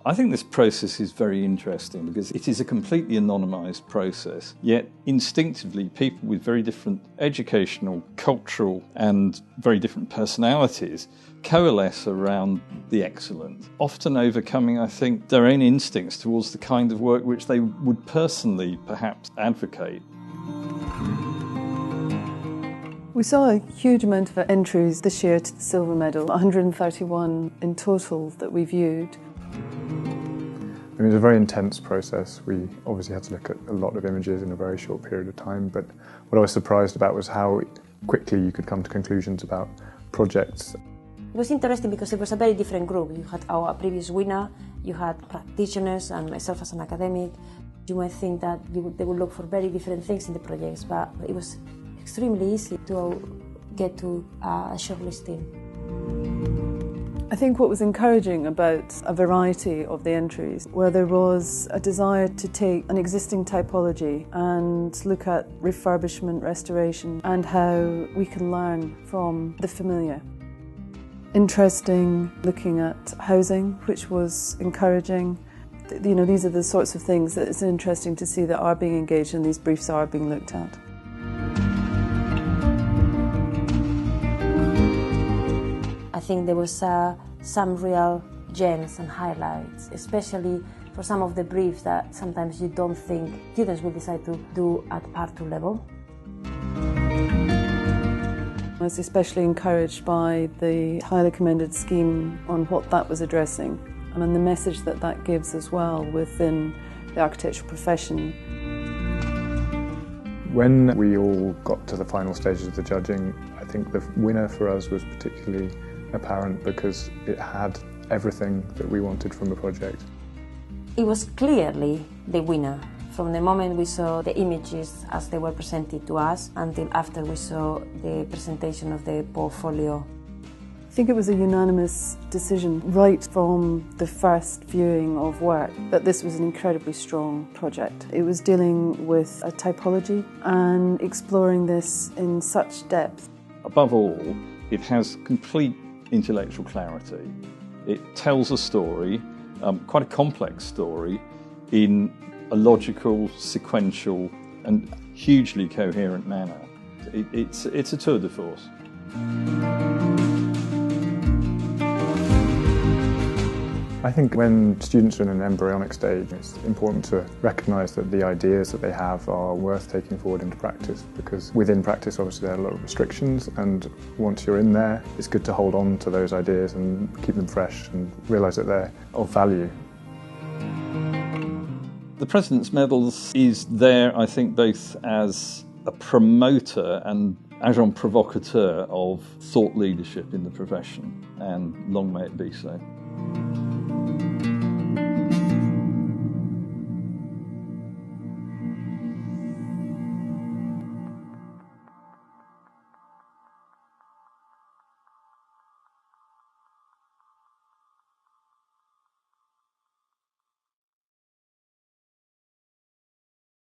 I think this process is very interesting because it is a completely anonymised process, yet instinctively people with very different educational, cultural and very different personalities coalesce around the excellent, often overcoming, I think, their own instincts towards the kind of work which they would personally perhaps advocate. We saw a huge amount of entries this year to the silver medal, 131 in total that we viewed. It was a very intense process. We obviously had to look at a lot of images in a very short period of time, but what I was surprised about was how quickly you could come to conclusions about projects. It was interesting because it was a very different group. You had our previous winner, you had practitioners and myself as an academic. You might think that they would look for very different things in the projects, but it was extremely easy to get to a shortlisting. I think what was encouraging about a variety of the entries, where there was a desire to take an existing typology and look at refurbishment, restoration, and how we can learn from the familiar. Interesting looking at housing, which was encouraging. You know, these are the sorts of things that it's interesting to see that are being engaged and these briefs are being looked at. I think there was some real gems and highlights, especially for some of the briefs that sometimes you don't think students will decide to do at Part 2 level. I was especially encouraged by the highly commended scheme on what that was addressing and the message that that gives as well within the architectural profession. When we all got to the final stages of the judging, I think the winner for us was particularly apparent because it had everything that we wanted from the project. It was clearly the winner from the moment we saw the images as they were presented to us until after we saw the presentation of the portfolio. I think it was a unanimous decision right from the first viewing of work that this was an incredibly strong project. It was dealing with a typology and exploring this in such depth. Above all, it has complete intellectual clarity. It tells a story, quite a complex story, in a logical, sequential and hugely coherent manner. It's a tour de force. I think when students are in an embryonic stage, it's important to recognise that the ideas that they have are worth taking forward into practice, because within practice obviously there are a lot of restrictions, and once you're in there it's good to hold on to those ideas and keep them fresh and realise that they're of value. The President's Medals is there, I think, both as a promoter and agent provocateur of thought leadership in the profession, and long may it be so.